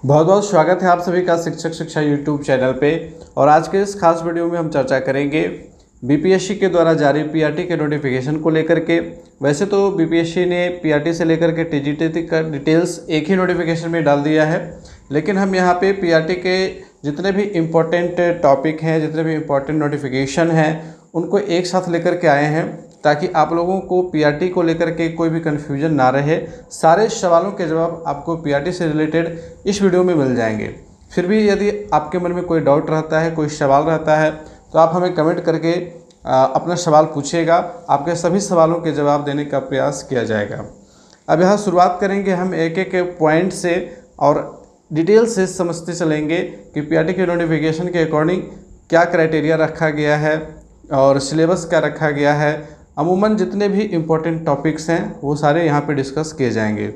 बहुत बहुत स्वागत है आप सभी का शिक्षक शिक्षा यूट्यूब चैनल पे। और आज के इस खास वीडियो में हम चर्चा करेंगे बीपीएससी के द्वारा जारी पीआरटी के नोटिफिकेशन को लेकर के। वैसे तो बीपीएससी ने पीआरटी से लेकर के टीजीटी तक का डिटेल्स एक ही नोटिफिकेशन में डाल दिया है, लेकिन हम यहाँ पे पीआरटी के जितने भी इम्पोर्टेंट टॉपिक हैं, जितने भी इम्पोर्टेंट नोटिफिकेशन हैं, उनको एक साथ लेकर के आए हैं ताकि आप लोगों को पीआरटी को लेकर के कोई भी कन्फ्यूजन ना रहे। सारे सवालों के जवाब आपको पीआरटी से रिलेटेड इस वीडियो में मिल जाएंगे। फिर भी यदि आपके मन में कोई डाउट रहता है, कोई सवाल रहता है, तो आप हमें कमेंट करके अपना सवाल पूछिएगा। आपके सभी सवालों के जवाब देने का प्रयास किया जाएगा। अब यहाँ शुरुआत करेंगे हम एक एक पॉइंट से और डिटेल से समझते चलेंगे कि पीआरटी के नोटिफिकेशन के अकॉर्डिंग क्या क्राइटेरिया रखा गया है और सिलेबस क्या रखा गया है। अमूमन जितने भी इम्पोर्टेंट टॉपिक्स हैं वो सारे यहाँ पे डिस्कस किए जाएंगे।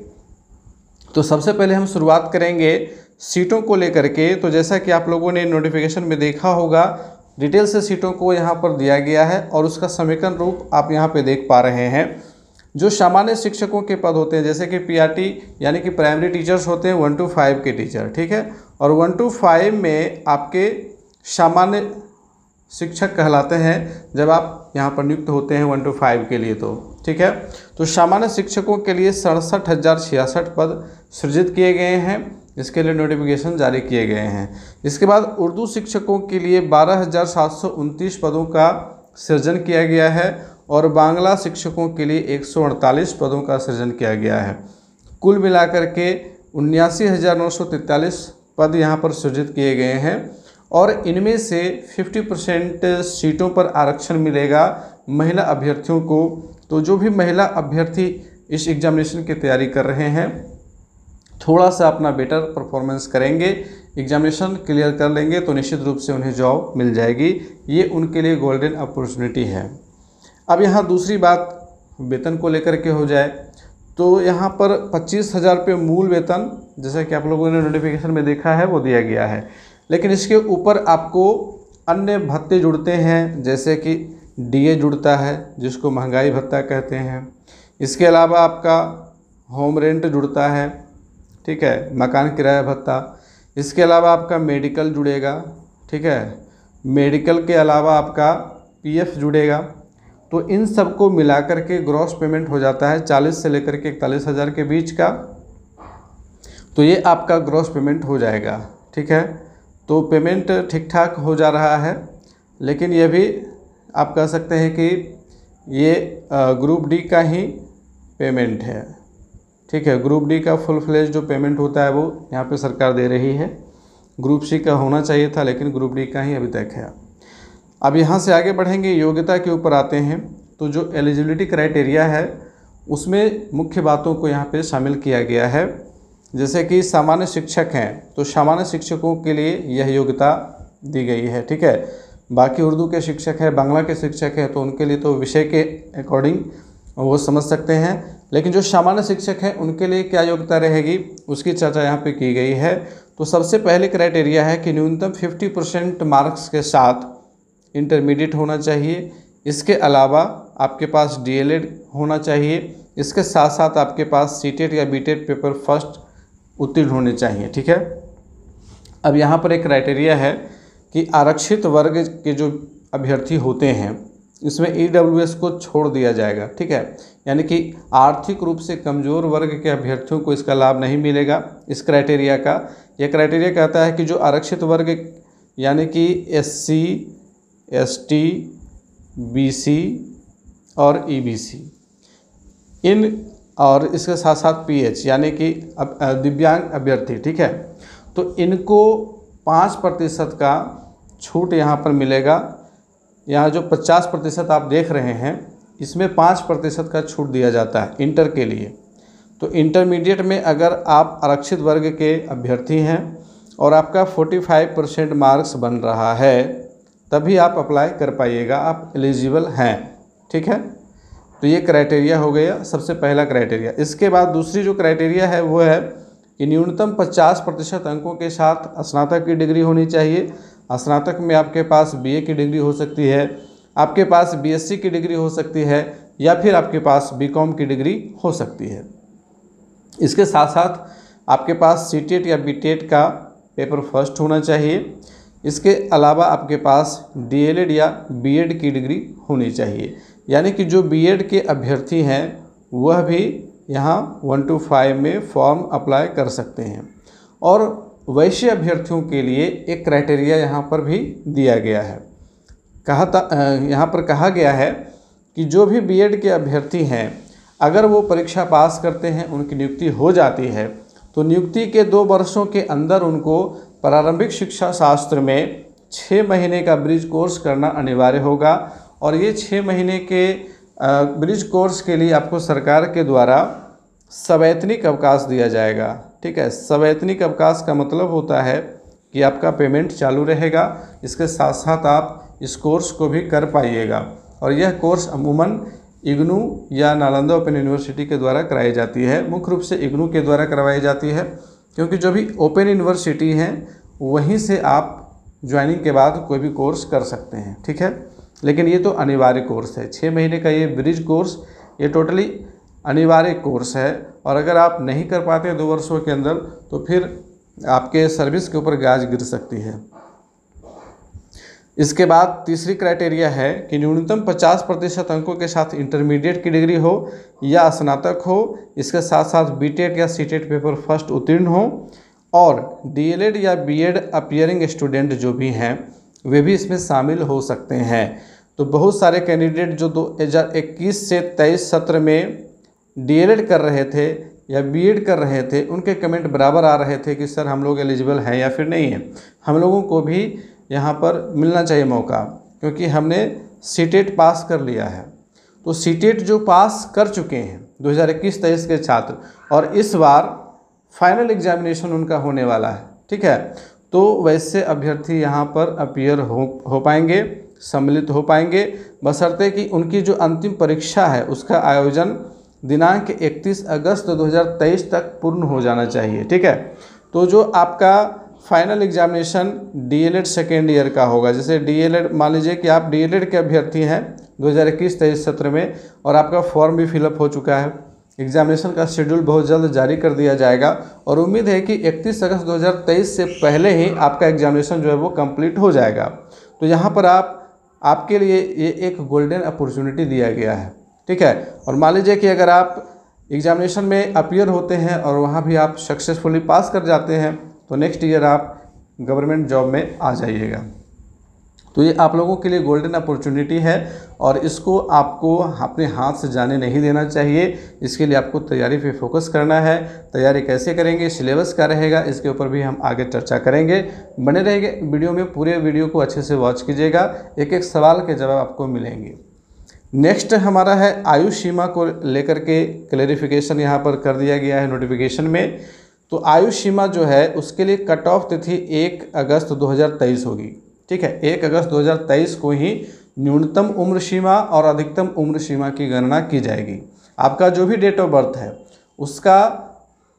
तो सबसे पहले हम शुरुआत करेंगे सीटों को लेकर के। तो जैसा कि आप लोगों ने नोटिफिकेशन में देखा होगा, डिटेल से सीटों को यहाँ पर दिया गया है और उसका समीकरण रूप आप यहाँ पे देख पा रहे हैं। जो सामान्य शिक्षकों के पद होते हैं, जैसे कि पीआरटी यानी कि प्राइमरी टीचर्स होते हैं 1 to 5 के टीचर, ठीक है, और 1 to 5 में आपके सामान्य शिक्षक कहलाते हैं जब आप यहाँ पर नियुक्त होते हैं 1 to 5 के लिए, तो ठीक है। तो सामान्य शिक्षकों के लिए 67,066 पद सृजित किए गए हैं, इसके लिए नोटिफिकेशन जारी किए गए हैं। इसके बाद उर्दू शिक्षकों के लिए 12,729 पदों का सृजन किया गया है और बांग्ला शिक्षकों के लिए 148 पदों का सृजन किया गया है। कुल मिलाकर के 79,943 पद यहाँ पर सृजित किए गए हैं और इनमें से 50% सीटों पर आरक्षण मिलेगा महिला अभ्यर्थियों को। तो जो भी महिला अभ्यर्थी इस एग्जामिनेशन की तैयारी कर रहे हैं, थोड़ा सा अपना बेटर परफॉर्मेंस करेंगे, एग्जामिनेशन क्लियर कर लेंगे, तो निश्चित रूप से उन्हें जॉब मिल जाएगी। ये उनके लिए गोल्डन अपॉर्चुनिटी है। अब यहाँ दूसरी बात वेतन को लेकर के हो जाए, तो यहाँ पर 25,000 रुपये मूल वेतन, जैसा कि आप लोगों ने नोटिफिकेशन में देखा है, वो दिया गया है। लेकिन इसके ऊपर आपको अन्य भत्ते जुड़ते हैं, जैसे कि डीए जुड़ता है जिसको महंगाई भत्ता कहते हैं। इसके अलावा आपका होम रेंट जुड़ता है, ठीक है, मकान किराया भत्ता। इसके अलावा आपका मेडिकल जुड़ेगा, ठीक है, मेडिकल के अलावा आपका पीएफ जुड़ेगा। तो इन सब को मिलाकर के ग्रॉस पेमेंट हो जाता है 40 से लेकर के 41,000 के बीच का। तो ये आपका ग्रॉस पेमेंट हो जाएगा, ठीक है। तो पेमेंट ठीक ठाक हो जा रहा है, लेकिन ये भी आप कह सकते हैं कि ये ग्रुप डी का ही पेमेंट है, ठीक है। ग्रुप डी का फुल फ्लेज जो पेमेंट होता है वो यहाँ पे सरकार दे रही है। ग्रुप सी का होना चाहिए था, लेकिन ग्रुप डी का ही अभी तक है। अब यहाँ से आगे बढ़ेंगे, योग्यता के ऊपर आते हैं। तो जो एलिजिबिलिटी क्राइटेरिया है उसमें मुख्य बातों को यहाँ पे शामिल किया गया है। जैसे कि सामान्य शिक्षक हैं, तो सामान्य शिक्षकों के लिए यह योग्यता दी गई है, ठीक है। बाकी उर्दू के शिक्षक हैं, बांग्ला के शिक्षक हैं, तो उनके लिए तो विषय के अकॉर्डिंग वो समझ सकते हैं। लेकिन जो सामान्य शिक्षक हैं उनके लिए क्या योग्यता रहेगी, उसकी चर्चा यहाँ पे की गई है। तो सबसे पहले क्राइटेरिया है कि न्यूनतम 50% मार्क्स के साथ इंटरमीडिएट होना चाहिए। इसके अलावा आपके पास डीएलएड होना चाहिए। इसके साथ साथ आपके पास सीटेट या बीटेट पेपर फर्स्ट उत्तीर्ण होने चाहिए, ठीक है। अब यहाँ पर एक क्राइटेरिया है कि आरक्षित वर्ग के जो अभ्यर्थी होते हैं इसमें ईडब्ल्यूएस को छोड़ दिया जाएगा, ठीक है। यानी कि आर्थिक रूप से कमज़ोर वर्ग के अभ्यर्थियों को इसका लाभ नहीं मिलेगा। इस क्राइटेरिया का यह क्राइटेरिया कहता है कि जो आरक्षित वर्ग यानी कि एससी, एसटी, बीसी और ईबीसी, इन और इसके साथ साथ पीएच यानी कि दिव्यांग अभ्यर्थी, ठीक है, तो इनको 5% का छूट यहाँ पर मिलेगा। यहाँ जो 50% आप देख रहे हैं इसमें 5% का छूट दिया जाता है इंटर के लिए। तो इंटरमीडिएट में अगर आप आरक्षित वर्ग के अभ्यर्थी हैं और आपका 45% मार्क्स बन रहा है, तभी आप अप्लाई कर पाइएगा, आप एलिजिबल हैं, ठीक है। तो ये क्राइटेरिया हो गया सबसे पहला क्राइटेरिया। इसके बाद दूसरी जो क्राइटेरिया है वो है कि न्यूनतम 50% अंकों के साथ स्नातक की डिग्री होनी चाहिए। स्नातक में आपके पास बीए की डिग्री हो सकती है, आपके पास बीएससी की डिग्री हो सकती है, या फिर आपके पास बीकॉम की डिग्री हो सकती है। इसके साथ साथ आपके पास सीटेट या बीटेट का पेपर फर्स्ट होना चाहिए। इसके अलावा आपके पास डीएलएड या बीएड की डिग्री होनी चाहिए, यानी कि जो बीएड के अभ्यर्थी हैं वह भी यहाँ 1 to 5 में फॉर्म अप्लाई कर सकते हैं। और वैसे अभ्यर्थियों के लिए एक क्राइटेरिया यहाँ पर भी दिया गया है। यहाँ पर कहा गया है कि जो भी बीएड के अभ्यर्थी हैं अगर वो परीक्षा पास करते हैं, उनकी नियुक्ति हो जाती है, तो नियुक्ति के 2 वर्षों के अंदर उनको प्रारंभिक शिक्षा शास्त्र में 6 महीने का ब्रिज कोर्स करना अनिवार्य होगा। और ये 6 महीने के ब्रिज कोर्स के लिए आपको सरकार के द्वारा सवैतनिक अवकाश दिया जाएगा। ठीक है, सवैतनिक अवकाश का मतलब होता है कि आपका पेमेंट चालू रहेगा, इसके साथ साथ आप इस कोर्स को भी कर पाइएगा। और यह कोर्स अमूमन इग्नू या नालंदा ओपन यूनिवर्सिटी के द्वारा कराई जाती है। मुख्य रूप से इग्नू के द्वारा करवाई जाती है, क्योंकि जो भी ओपन यूनिवर्सिटी हैं वहीं से आप ज्वाइनिंग के बाद कोई भी कोर्स कर सकते हैं। ठीक है, लेकिन ये तो अनिवार्य कोर्स है। 6 महीने का ये ब्रिज कोर्स ये टोटली अनिवार्य कोर्स है। और अगर आप नहीं कर पाते 2 वर्षों के अंदर तो फिर आपके सर्विस के ऊपर गाज गिर सकती है। इसके बाद तीसरी क्राइटेरिया है कि न्यूनतम 50% अंकों के साथ इंटरमीडिएट की डिग्री हो या स्नातक हो, इसके साथ साथ बीटेट या सीटेट पेपर फर्स्ट उत्तीर्ण हो, और डीएलएड या बीएड अपीयरिंग स्टूडेंट जो भी हैं वे भी इसमें शामिल हो सकते हैं। तो बहुत सारे कैंडिडेट जो 2021 से 23 सत्र में डीएलएड कर रहे थे या बीएड कर रहे थे, उनके कमेंट बराबर आ रहे थे कि सर हम लोग एलिजिबल हैं या फिर नहीं हैं। हम लोगों को भी यहाँ पर मिलना चाहिए मौका, क्योंकि हमने सीटेट पास कर लिया है। तो सीटेट जो पास कर चुके हैं 2021-23 के छात्र, और इस बार फाइनल एग्जामिनेशन उनका होने वाला है, ठीक है, तो वैसे अभ्यर्थी यहाँ पर अपीयर हो पाएंगे, सम्मिलित हो पाएंगे, बशर्ते कि उनकी जो अंतिम परीक्षा है उसका आयोजन दिनांक 31 अगस्त 2023 तक पूर्ण हो जाना चाहिए। ठीक है, तो जो आपका final examination DElEd second year का होगा, जैसे डीएलएड मान लीजिए कि आप डीएलएड के अभ्यर्थी हैं 2021-23 सत्र में और आपका फॉर्म भी फिलअप हो चुका है, एग्जामिनेशन का शेड्यूल बहुत जल्द जारी कर दिया जाएगा और उम्मीद है कि 31 अगस्त 2023 से पहले ही आपका एग्जामिनेशन जो है वो कंप्लीट हो जाएगा। तो यहाँ पर आपके लिए ये एक गोल्डन अपॉर्चुनिटी दिया गया है। ठीक है, और मान लीजिए कि अगर आप एग्जामिनेशन में अपीयर होते हैं और वहाँ भी आप सक्सेसफुली पास कर जाते हैं तो नेक्स्ट ईयर आप गवर्नमेंट जॉब में आ जाइएगा। तो ये आप लोगों के लिए गोल्डन अपॉर्चुनिटी है और इसको आपको अपने हाथ से जाने नहीं देना चाहिए। इसके लिए आपको तैयारी पे फोकस करना है। तैयारी कैसे करेंगे, सिलेबस क्या रहेगा, इसके ऊपर भी हम आगे चर्चा करेंगे। बने रहेंगे वीडियो में, पूरे वीडियो को अच्छे से वॉच कीजिएगा, एक एक सवाल के जवाब आपको मिलेंगे। नेक्स्ट हमारा है आयु सीमा को लेकर के क्लैरिफिकेशन यहाँ पर कर दिया गया है नोटिफिकेशन में। तो आयु सीमा जो है उसके लिए कट ऑफ तिथि 1 अगस्त 2023 होगी। ठीक है, 1 अगस्त 2023 को ही न्यूनतम उम्र सीमा और अधिकतम उम्र सीमा की गणना की जाएगी। आपका जो भी डेट ऑफ बर्थ है उसका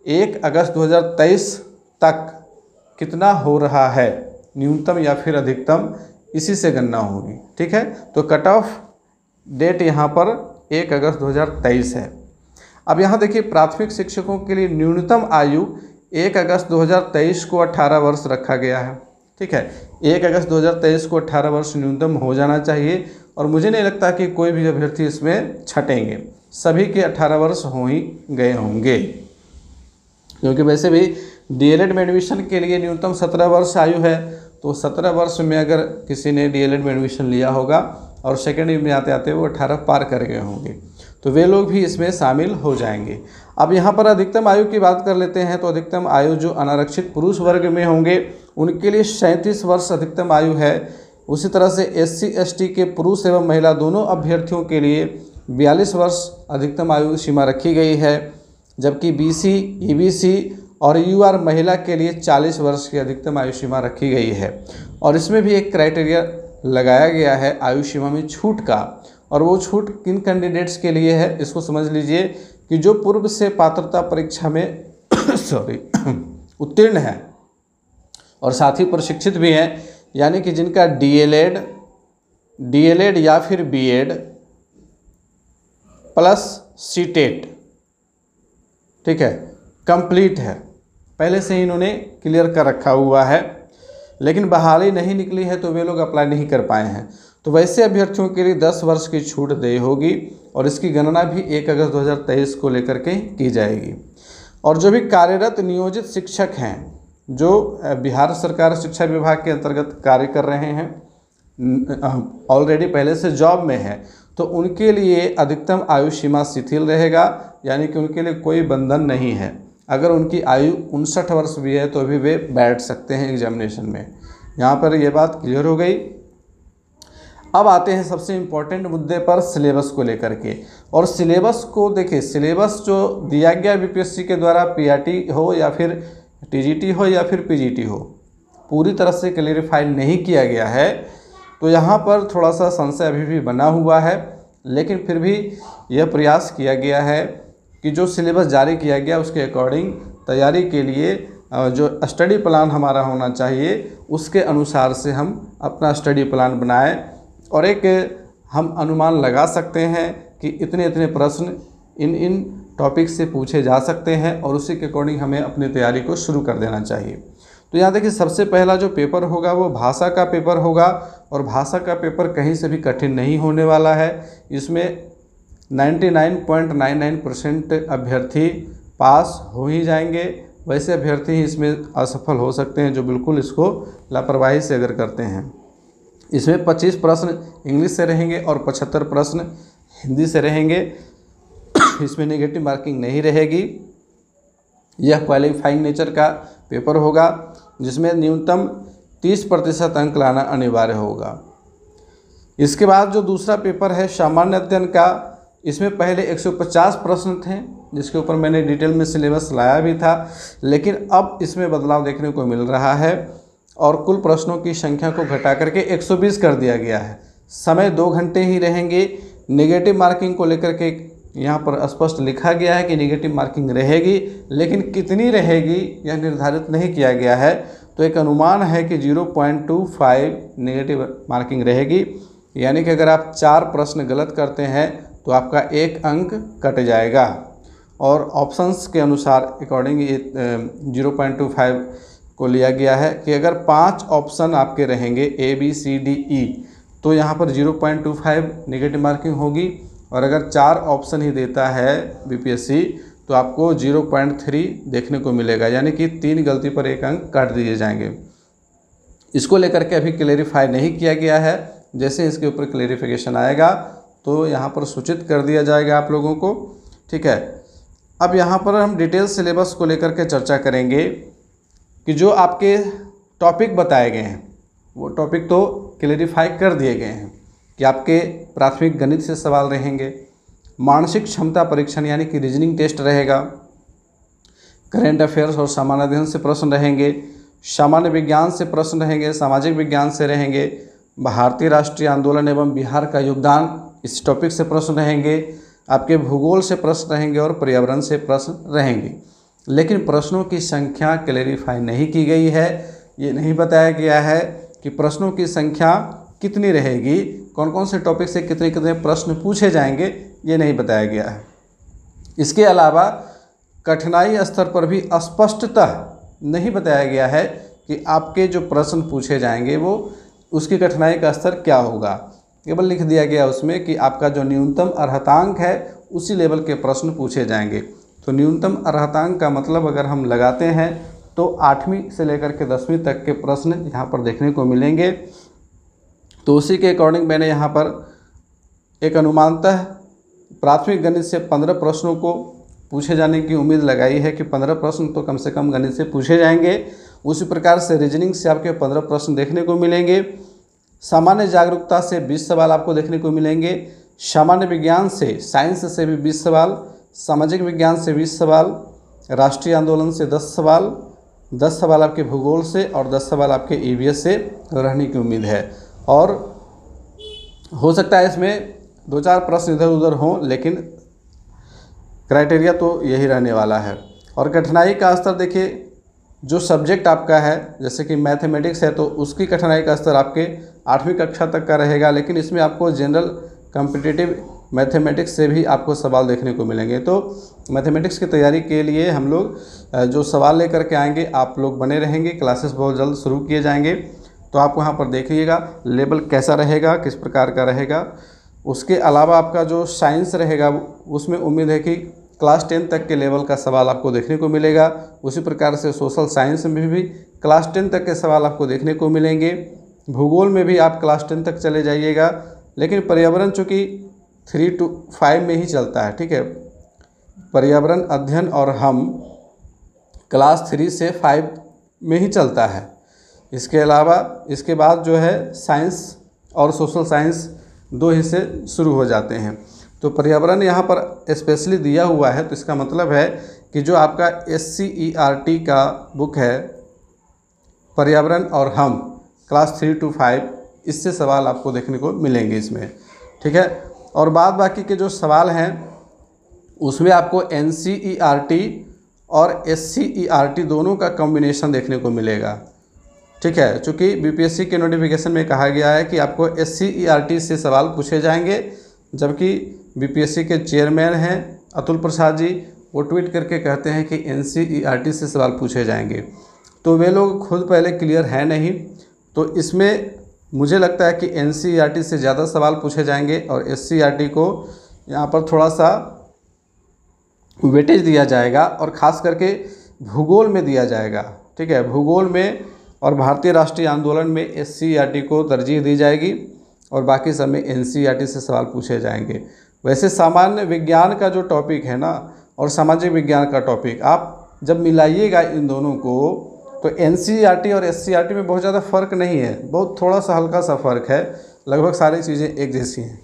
1 अगस्त 2023 तक कितना हो रहा है, न्यूनतम या फिर अधिकतम, इसी से गणना होगी। ठीक है, तो कट ऑफ डेट यहाँ पर 1 अगस्त 2023 है। अब यहाँ देखिए, प्राथमिक शिक्षकों के लिए न्यूनतम आयु 1 अगस्त 2023 को 18 वर्ष रखा गया है। ठीक है, 1 अगस्त 2023 को 18 वर्ष न्यूनतम हो जाना चाहिए और मुझे नहीं लगता कि कोई भी अभ्यर्थी इसमें छटेंगे, सभी के 18 वर्ष हो ही गए होंगे, क्योंकि वैसे भी डीएलएड में एडमिशन के लिए न्यूनतम 17 वर्ष आयु है। तो 17 वर्ष में अगर किसी ने डीएलएड में एडमिशन लिया होगा और सेकेंड ईयर में आते आते वो 18 पार कर गए होंगे, तो वे लोग भी इसमें शामिल हो जाएंगे। अब यहाँ पर अधिकतम आयु की बात कर लेते हैं। तो अधिकतम आयु जो अनारक्षित पुरुष वर्ग में होंगे उनके लिए 37 वर्ष अधिकतम आयु है। उसी तरह से एससी एसटी के पुरुष एवं महिला दोनों अभ्यर्थियों के लिए 42 वर्ष अधिकतम आयु सीमा रखी गई है, जबकि बीसी, ईबीसी और यूआर महिला के लिए 40 वर्ष की अधिकतम आयु सीमा रखी गई है। और इसमें भी एक क्राइटेरिया लगाया गया है आयु सीमा में छूट का, और वो छूट किन कैंडिडेट्स के लिए है इसको समझ लीजिए कि जो पूर्व से पात्रता परीक्षा में उत्तीर्ण है और साथ ही प्रशिक्षित भी हैं, यानी कि जिनका डीएलएड या फिर बीएड प्लस सीटेट, ठीक है, कंप्लीट है, पहले से ही इन्होंने क्लियर कर रखा हुआ है, लेकिन बहाली नहीं निकली है तो वे लोग अप्लाई नहीं कर पाए हैं। तो वैसे अभ्यर्थियों के लिए 10 वर्ष की छूट देय होगी और इसकी गणना भी 1 अगस्त 2023 को लेकर के की जाएगी। और जो भी कार्यरत नियोजित शिक्षक हैं जो बिहार सरकार शिक्षा विभाग के अंतर्गत कार्य कर रहे हैं, ऑलरेडी पहले से जॉब में है, तो उनके लिए अधिकतम आयु सीमा शिथिल रहेगा, यानी कि उनके लिए कोई बंधन नहीं है। अगर उनकी आयु 59 वर्ष भी है तो भी वे बैठ सकते हैं एग्जामिनेशन में। यहाँ पर ये बात क्लियर हो गई। अब आते हैं सबसे इम्पोर्टेंट मुद्दे पर, सिलेबस को लेकर के। और सिलेबस को देखिए, सिलेबस जो दिया गया बीपीएससी के द्वारा, पीआरटी हो या फिर टीजीटी हो या फिर पीजीटी हो, पूरी तरह से क्लेरिफाई नहीं किया गया है। तो यहाँ पर थोड़ा सा संशय अभी भी बना हुआ है, लेकिन फिर भी यह प्रयास किया गया है कि जो सिलेबस जारी किया गया उसके अकॉर्डिंग तैयारी के लिए जो स्टडी प्लान हमारा होना चाहिए उसके अनुसार से हम अपना स्टडी प्लान बनाएं और एक हम अनुमान लगा सकते हैं कि इतने इतने प्रश्न इन टॉपिक से पूछे जा सकते हैं और उसी के अकॉर्डिंग हमें अपनी तैयारी को शुरू कर देना चाहिए। तो यहाँ देखिए, सबसे पहला जो पेपर होगा वो भाषा का पेपर होगा और भाषा का पेपर कहीं से भी कठिन नहीं होने वाला है। इसमें 99.99% अभ्यर्थी पास हो ही जाएंगे। वैसे अभ्यर्थी इसमें असफल हो सकते हैं जो बिल्कुल इसको लापरवाही से अगर करते हैं। इसमें 25 प्रश्न इंग्लिश से रहेंगे और 75 प्रश्न हिंदी से रहेंगे। इसमें नेगेटिव मार्किंग नहीं रहेगी। यह क्वालिफाइंग नेचर का पेपर होगा जिसमें न्यूनतम 30% अंक लाना अनिवार्य होगा। इसके बाद जो दूसरा पेपर है सामान्य अध्ययन का, इसमें पहले 150 प्रश्न थे जिसके ऊपर मैंने डिटेल में सिलेबस लाया भी था, लेकिन अब इसमें बदलाव देखने को मिल रहा है और कुल प्रश्नों की संख्या को घटा करके 120 कर दिया गया है। समय 2 घंटे ही रहेंगे। नेगेटिव मार्किंग को लेकर के यहाँ पर स्पष्ट लिखा गया है कि नेगेटिव मार्किंग रहेगी, लेकिन कितनी रहेगी यह निर्धारित नहीं किया गया है। तो एक अनुमान है कि 0.25 नेगेटिव मार्किंग रहेगी, यानी कि अगर आप 4 प्रश्न गलत करते हैं तो आपका 1 अंक कट जाएगा। और ऑप्शंस के अनुसार अकॉर्डिंग ये 0.25 को लिया गया है कि अगर 5 ऑप्शन आपके रहेंगे ABCDE तो यहाँ पर 0.25 नेगेटिव मार्किंग होगी, और अगर 4 ऑप्शन ही देता है बीपीएससी तो आपको 0.3 देखने को मिलेगा, यानी कि 3 गलती पर 1 अंक काट दिए जाएंगे। इसको लेकर के अभी क्लेरिफाई नहीं किया गया है। जैसे इसके ऊपर क्लेरिफिकेशन आएगा तो यहाँ पर सूचित कर दिया जाएगा आप लोगों को, ठीक है। अब यहाँ पर हम डिटेल सिलेबस को लेकर के चर्चा करेंगे कि जो आपके टॉपिक बताए गए हैं वो टॉपिक तो क्लेरिफाई कर दिए गए हैं कि आपके प्राथमिक गणित से सवाल रहेंगे, मानसिक क्षमता परीक्षण यानी कि रीजनिंग टेस्ट रहेगा, करेंट अफेयर्स और सामान्य अध्ययन से प्रश्न रहेंगे, सामान्य विज्ञान से प्रश्न रहेंगे, सामाजिक विज्ञान से रहेंगे, भारतीय राष्ट्रीय आंदोलन एवं बिहार का योगदान इस टॉपिक से प्रश्न रहेंगे, आपके भूगोल से प्रश्न रहेंगे और पर्यावरण से प्रश्न रहेंगे। लेकिन प्रश्नों की संख्या क्लेरिफाई नहीं की गई है। ये नहीं बताया गया है कि प्रश्नों की संख्या कितनी रहेगी, कौन कौन से टॉपिक से कितने कितने प्रश्न पूछे जाएंगे, ये नहीं बताया गया है। इसके अलावा कठिनाई स्तर पर भी स्पष्टतः नहीं बताया गया है कि आपके जो प्रश्न पूछे जाएंगे वो उसकी कठिनाई का स्तर क्या होगा। केवल लिख दिया गया उसमें कि आपका जो न्यूनतम अर्हतांक है उसी लेवल के प्रश्न पूछे जाएंगे। तो न्यूनतम अर्हतांक का मतलब अगर हम लगाते हैं तो 8वीं से लेकर के 10वीं तक के प्रश्न यहाँ पर देखने को मिलेंगे। तो उसी के अकॉर्डिंग मैंने यहाँ पर एक अनुमानतः प्राथमिक गणित से 15 प्रश्नों को पूछे जाने की उम्मीद लगाई है कि 15 प्रश्न तो कम से कम गणित से पूछे जाएंगे। उसी प्रकार से रीजनिंग से आपके 15 प्रश्न देखने को मिलेंगे। सामान्य जागरूकता से 20 सवाल आपको देखने को मिलेंगे। सामान्य विज्ञान से, साइंस से भी 20 सवाल, सामाजिक विज्ञान से 20 सवाल, राष्ट्रीय आंदोलन से 10 सवाल, 10 सवाल आपके भूगोल से और 10 सवाल आपके EVS से रहने की उम्मीद है। और हो सकता है इसमें 2-4 प्रश्न इधर उधर हों, लेकिन क्राइटेरिया तो यही रहने वाला है। और कठिनाई का स्तर देखिए, जो सब्जेक्ट आपका है जैसे कि मैथमेटिक्स है तो उसकी कठिनाई का स्तर आपके 8वीं कक्षा तक का रहेगा, लेकिन इसमें आपको जनरल कॉम्पिटिटिव मैथमेटिक्स से भी आपको सवाल देखने को मिलेंगे। तो मैथमेटिक्स की तैयारी के लिए हम लोग जो सवाल लेकर के आएंगे, आप लोग बने रहेंगे, क्लासेस बहुत जल्द शुरू किए जाएंगे। तो आप वहाँ पर देखिएगा लेवल कैसा रहेगा, किस प्रकार का रहेगा। उसके अलावा आपका जो साइंस रहेगा उसमें उम्मीद है कि क्लास 10 तक के लेवल का सवाल आपको देखने को मिलेगा। उसी प्रकार से सोशल साइंस में भी क्लास 10 तक के सवाल आपको देखने को मिलेंगे। भूगोल में भी आप क्लास 10 तक चले जाइएगा, लेकिन पर्यावरण चूँकि 3 to 5 में ही चलता है, ठीक है। पर्यावरण अध्ययन और हम क्लास 3 से 5 में ही चलता है। इसके अलावा इसके बाद जो है साइंस और सोशल साइंस 2 हिस्से शुरू हो जाते हैं। तो पर्यावरण यहाँ पर स्पेशली दिया हुआ है, तो इसका मतलब है कि जो आपका SCERT का बुक है पर्यावरण और हम क्लास 3 to 5, इससे सवाल आपको देखने को मिलेंगे इसमें, ठीक है। और बाद बाकी के जो सवाल हैं उसमें आपको NCERT और SCERT दोनों का कॉम्बिनेशन देखने को मिलेगा, ठीक है। चूँकि BPSC के नोटिफिकेशन में कहा गया है कि आपको SCERT से सवाल पूछे जाएंगे, जबकि BPSC के चेयरमैन हैं अतुल प्रसाद जी, वो ट्वीट करके कहते हैं कि NCERT से सवाल पूछे जाएंगे। तो वे लोग खुद पहले क्लियर हैं नहीं, तो इसमें मुझे लगता है कि NCERT से ज़्यादा सवाल पूछे जाएंगे और SCERT को यहाँ पर थोड़ा सा वेटेज दिया जाएगा और ख़ास करके भूगोल में दिया जाएगा, ठीक है। भूगोल में और भारतीय राष्ट्रीय आंदोलन में SCERT को तरजीह दी जाएगी और बाकी सब में NCERT से सवाल पूछे जाएंगे। वैसे सामान्य विज्ञान का जो टॉपिक है ना और सामाजिक विज्ञान का टॉपिक आप जब मिलाइएगा इन दोनों को, तो NCERT और SCERT में बहुत ज़्यादा फ़र्क नहीं है, बहुत थोड़ा सा हल्का सा फ़र्क है, लगभग सारी चीज़ें एक जैसी हैं।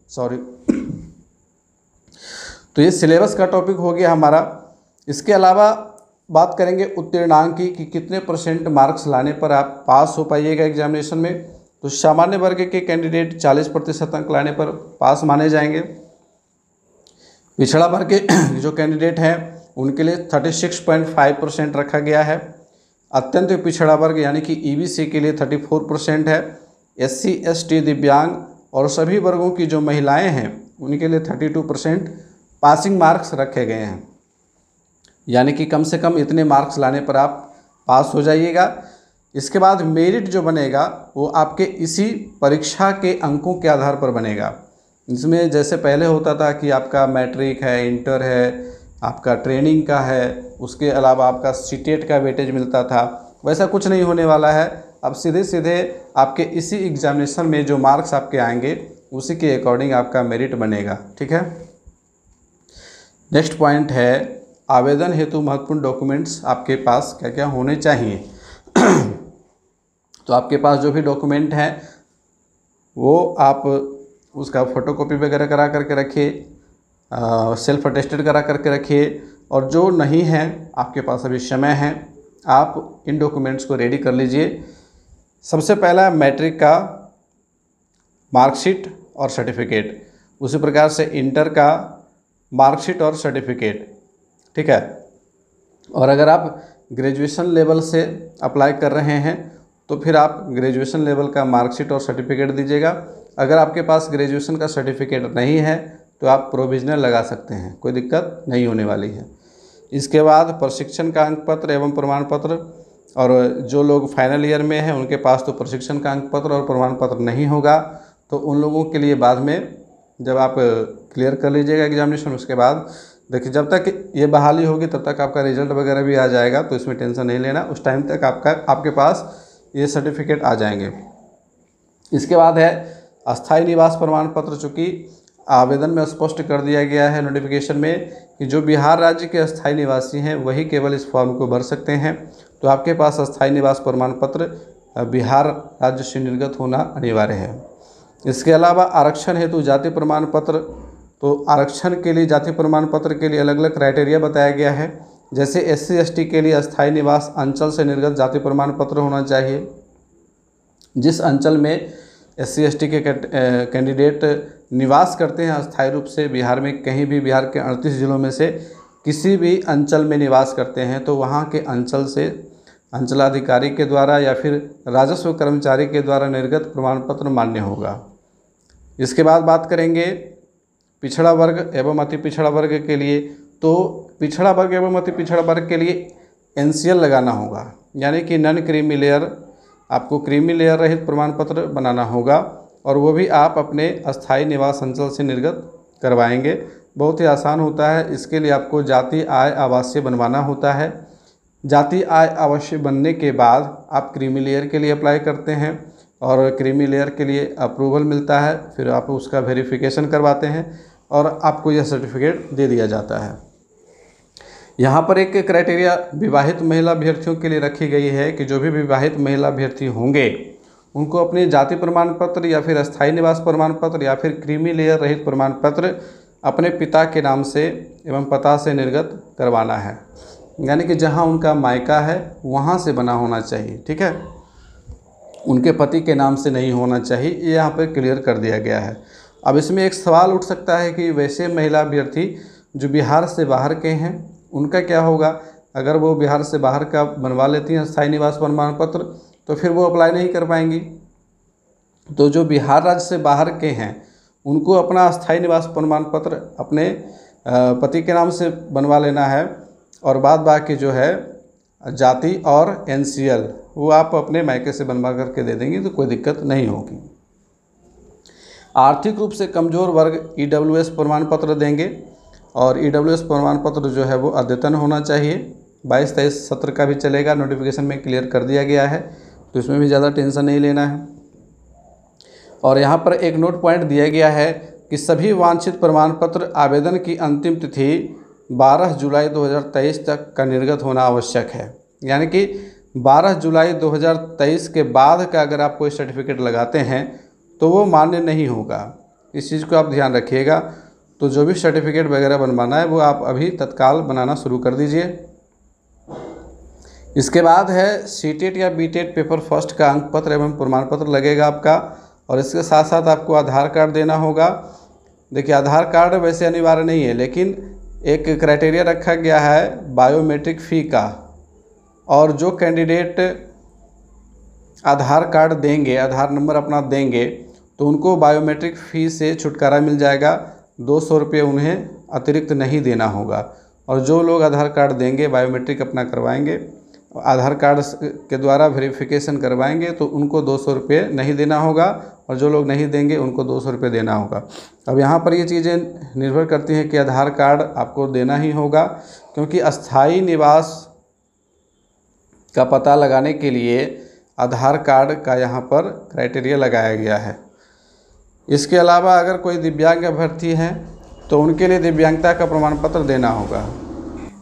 सॉरी। तो ये सिलेबस का टॉपिक हो गया हमारा। इसके अलावा बात करेंगे उत्तीर्णांक की कि कितने % मार्क्स लाने पर आप पास हो पाइएगा एग्जामिनेशन में। तो सामान्य वर्ग के कैंडिडेट 40% अंक लाने पर पास माने जाएंगे। पिछड़ा वर्ग के जो कैंडिडेट हैं उनके लिए 36.5% रखा गया है। अत्यंत पिछड़ा वर्ग यानी कि EBC के लिए 34% है। SC ST दिव्यांग और सभी वर्गों की जो महिलाएं हैं उनके लिए 32% पासिंग मार्क्स रखे गए हैं, यानी कि कम से कम इतने मार्क्स लाने पर आप पास हो जाइएगा। इसके बाद मेरिट जो बनेगा वो आपके इसी परीक्षा के अंकों के आधार पर बनेगा। इसमें जैसे पहले होता था कि आपका मैट्रिक है, इंटर है, आपका ट्रेनिंग का है, उसके अलावा आपका सीटेट का वेटेज मिलता था, वैसा कुछ नहीं होने वाला है। अब सीधे सीधे आपके इसी एग्जामिनेशन में जो मार्क्स आपके आएंगे उसी के अकॉर्डिंग आपका मेरिट बनेगा, ठीक है। नेक्स्ट पॉइंट है आवेदन हेतु महत्वपूर्ण डॉक्यूमेंट्स आपके पास क्या क्या होने चाहिए। तो आपके पास जो भी डॉक्यूमेंट हैं वो आप उसका फ़ोटोकॉपी वगैरह करा करके रखिए, सेल्फ अटेस्टेड करा करके रखिए, और जो नहीं है आपके पास अभी समय है, आप इन डॉक्यूमेंट्स को रेडी कर लीजिए। सबसे पहला मैट्रिक का मार्कशीट और सर्टिफिकेट, उसी प्रकार से इंटर का मार्कशीट और सर्टिफिकेट, ठीक है। और अगर आप ग्रेजुएशन लेवल से अप्लाई कर रहे हैं तो फिर आप ग्रेजुएशन लेवल का मार्कशीट और सर्टिफिकेट दीजिएगा। अगर आपके पास ग्रेजुएशन का सर्टिफिकेट नहीं है तो आप प्रोविजनल लगा सकते हैं, कोई दिक्कत नहीं होने वाली है। इसके बाद प्रशिक्षण का अंक पत्र एवं प्रमाण पत्र, और जो लोग फाइनल ईयर में हैं उनके पास तो प्रशिक्षण का अंक पत्र और प्रमाण पत्र नहीं होगा, तो उन लोगों के लिए बाद में जब आप क्लियर कर लीजिएगा एग्जामिनेशन, उसके बाद देखिए जब तक ये बहाली होगी तब तक आपका रिजल्ट वगैरह भी आ जाएगा, तो इसमें टेंशन नहीं लेना, उस टाइम तक आपके पास ये सर्टिफिकेट आ जाएंगे। इसके बाद है अस्थायी निवास प्रमाण पत्र। चूँकि आवेदन में स्पष्ट कर दिया गया है नोटिफिकेशन में कि जो बिहार राज्य के अस्थायी निवासी हैं वही केवल इस फॉर्म को भर सकते हैं, तो आपके पास अस्थायी निवास प्रमाण पत्र बिहार राज्य से निर्गत होना अनिवार्य है। इसके अलावा आरक्षण हेतु जाति प्रमाण पत्र, तो आरक्षण के लिए जाति प्रमाण पत्र के लिए अलग अलग क्राइटेरिया बताया गया है। जैसे SC ST के लिए अस्थायी निवास अंचल से निर्गत जाति प्रमाण पत्र होना चाहिए। जिस अंचल में SC ST के कैंडिडेट निवास करते हैं अस्थायी रूप से बिहार में, कहीं भी बिहार के 38 जिलों में से किसी भी अंचल में निवास करते हैं, तो वहाँ के अंचल से अंचलाधिकारी के द्वारा या फिर राजस्व कर्मचारी के द्वारा निर्गत प्रमाण पत्र मान्य होगा। इसके बाद बात करेंगे पिछड़ा वर्ग एवं अति पिछड़ा वर्ग के लिए। तो पिछड़ा वर्ग एवं अति पिछड़ा वर्ग के लिए एनसीएल लगाना होगा, यानी कि नॉन क्रीमी लेयर, आपको क्रीमी लेयर रहित प्रमाण पत्र बनाना होगा, और वो भी आप अपने अस्थायी निवास अंचल से निर्गत करवाएंगे। बहुत ही आसान होता है। इसके लिए आपको जाति आय आवासीय बनवाना होता है। जाति आय आवासीय बनने के बाद आप क्रीमी लेयर के लिए अप्लाई करते हैं, और क्रीमी लेयर के लिए अप्रूवल मिलता है, फिर आप उसका वेरिफिकेशन करवाते हैं और आपको यह सर्टिफिकेट दे दिया जाता है। यहाँ पर एक क्राइटेरिया विवाहित महिला अभ्यर्थियों के लिए रखी गई है कि जो भी विवाहित महिला अभ्यर्थी होंगे उनको अपने जाति प्रमाण पत्र या फिर अस्थायी निवास प्रमाण पत्र या फिर क्रीमी लेयर रहित प्रमाण पत्र अपने पिता के नाम से एवं पता से निर्गत करवाना है, यानी कि जहाँ उनका मायका है वहाँ से बना होना चाहिए। ठीक है, उनके पति के नाम से नहीं होना चाहिए, ये यहाँ पर क्लियर कर दिया गया है। अब इसमें एक सवाल उठ सकता है कि वैसे महिला अभ्यर्थी जो बिहार से बाहर के हैं उनका क्या होगा। अगर वो बिहार से बाहर का बनवा लेती हैं स्थायी निवास प्रमाण पत्र तो फिर वो अप्लाई नहीं कर पाएंगी। तो जो बिहार राज्य से बाहर के हैं उनको अपना स्थायी निवास प्रमाण पत्र अपने पति के नाम से बनवा लेना है, और बाद बाकी जो है जाति और एनसीएल वो आप अपने मायके से बनवा करके दे देंगे तो कोई दिक्कत नहीं होगी। आर्थिक रूप से कमज़ोर वर्ग ईडब्ल्यूएस प्रमाण पत्र देंगे, और ईडब्ल्यूएस प्रमाण पत्र जो है वो अद्यतन होना चाहिए। 22-23 सत्र का भी चलेगा, नोटिफिकेशन में क्लियर कर दिया गया है, तो इसमें भी ज़्यादा टेंशन नहीं लेना है। और यहाँ पर एक नोट पॉइंट दिया गया है कि सभी वांछित प्रमाण पत्र आवेदन की अंतिम तिथि 12 जुलाई 2023 तक का निर्गत होना आवश्यक है, यानी कि 12 जुलाई 2023 के बाद का अगर आप कोई सर्टिफिकेट लगाते हैं तो वो मान्य नहीं होगा। इस चीज़ को आप ध्यान रखिएगा। तो जो भी सर्टिफिकेट वगैरह बनवाना है वो आप अभी तत्काल बनाना शुरू कर दीजिए। इसके बाद है सीटेट या बीटेट पेपर फर्स्ट का अंक पत्र एवं प्रमाण पत्र लगेगा आपका, और इसके साथ साथ आपको आधार कार्ड देना होगा। देखिए, आधार कार्ड वैसे अनिवार्य नहीं है, लेकिन एक क्राइटेरिया रखा गया है बायोमेट्रिक फ़ी का, और जो कैंडिडेट आधार कार्ड देंगे, आधार नंबर अपना देंगे, तो उनको बायोमेट्रिक फ़ी से छुटकारा मिल जाएगा। 200 रुपये उन्हें अतिरिक्त नहीं देना होगा। और जो लोग आधार कार्ड देंगे, बायोमेट्रिक अपना करवाएंगे, आधार कार्ड के द्वारा वेरिफिकेशन करवाएंगे, तो उनको 200 रुपये नहीं देना होगा, और जो लोग नहीं देंगे उनको 200 रुपये देना होगा। अब यहाँ पर ये चीज़ें निर्भर करती हैं कि आधार कार्ड आपको देना ही होगा, क्योंकि अस्थायी निवास का पता लगाने के लिए आधार कार्ड का यहाँ पर क्राइटेरिया लगाया गया है। इसके अलावा अगर कोई दिव्यांग अभ्यर्थी हैं तो उनके लिए दिव्यांगता का प्रमाण पत्र देना होगा।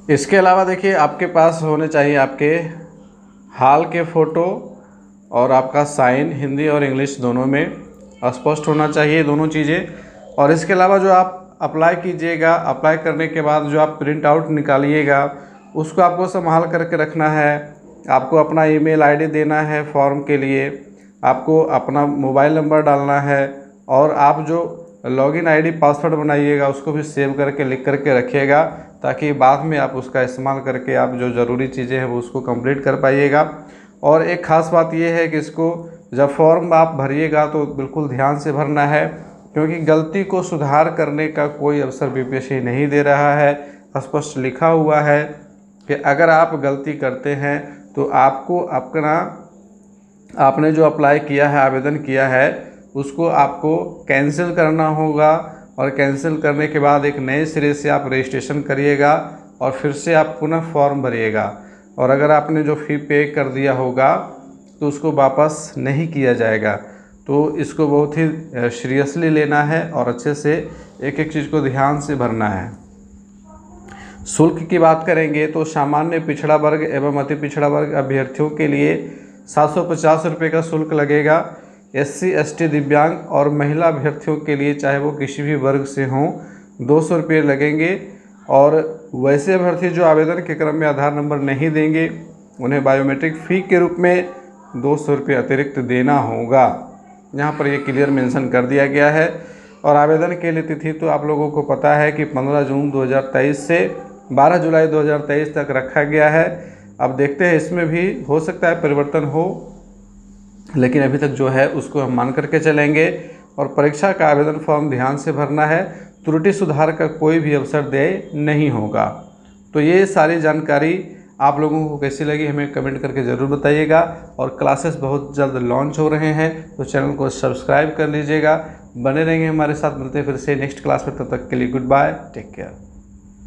इसके अलावा देखिए, आपके पास होने चाहिए आपके हाल के फ़ोटो और आपका साइन हिंदी और इंग्लिश दोनों में स्पष्ट होना चाहिए, दोनों चीज़ें। और इसके अलावा जो आप अप्लाई कीजिएगा, अप्लाई करने के बाद जो आप प्रिंट आउट निकालिएगा उसको आपको संभाल करके रखना है। आपको अपना ईमेल आईडी देना है फॉर्म के लिए, आपको अपना मोबाइल नंबर डालना है, और आप जो लॉगिन आईडी पासवर्ड बनाइएगा उसको भी सेव करके लिख करके रखिएगा, ताकि बाद में आप उसका इस्तेमाल करके आप जो ज़रूरी चीज़ें हैं वो उसको कंप्लीट कर पाइएगा। और एक ख़ास बात ये है कि इसको जब फॉर्म आप भरिएगा तो बिल्कुल ध्यान से भरना है, क्योंकि गलती को सुधार करने का कोई अवसर बीपीएससी नहीं दे रहा है। स्पष्ट लिखा हुआ है कि अगर आप गलती करते हैं तो आपको आपने जो अप्लाई किया है, आवेदन किया है, उसको आपको कैंसिल करना होगा, और कैंसिल करने के बाद एक नए सिरे से आप रजिस्ट्रेशन करिएगा और फिर से आप पुनः फॉर्म भरिएगा। और अगर आपने जो फ़ी पे कर दिया होगा तो उसको वापस नहीं किया जाएगा। तो इसको बहुत ही सीरियसली लेना है और अच्छे से एक एक चीज़ को ध्यान से भरना है। शुल्क की बात करेंगे तो सामान्य पिछड़ा वर्ग एवं अति पिछड़ा वर्ग अभ्यर्थियों के लिए 750 रुपये का शुल्क लगेगा। SC ST दिव्यांग और महिला अभ्यर्थियों के लिए, चाहे वो किसी भी वर्ग से हों, 200 रुपये लगेंगे। और वैसे अभ्यर्थी जो आवेदन के क्रम में आधार नंबर नहीं देंगे उन्हें बायोमेट्रिक फ़ी के रूप में 200 रुपये अतिरिक्त देना होगा। यहाँ पर ये क्लियर मेंशन कर दिया गया है। और आवेदन के लिए तिथि तो आप लोगों को पता है कि 15 जून 2023 से 12 जुलाई 2023 तक रखा गया है। अब देखते हैं, इसमें भी हो सकता है परिवर्तन हो, लेकिन अभी तक जो है उसको हम मान करके चलेंगे। और परीक्षा का आवेदन फॉर्म ध्यान से भरना है। त्रुटि सुधार का कोई भी अवसर देय नहीं होगा। तो ये सारी जानकारी आप लोगों को कैसी लगी हमें कमेंट करके ज़रूर बताइएगा। और क्लासेस बहुत जल्द लॉन्च हो रहे हैं, तो चैनल को सब्सक्राइब कर लीजिएगा। बने रहेंगे हमारे साथ, मिलते हैं फिर से नेक्स्ट क्लास में। तब तक के लिए गुड बाय, टेक केयर।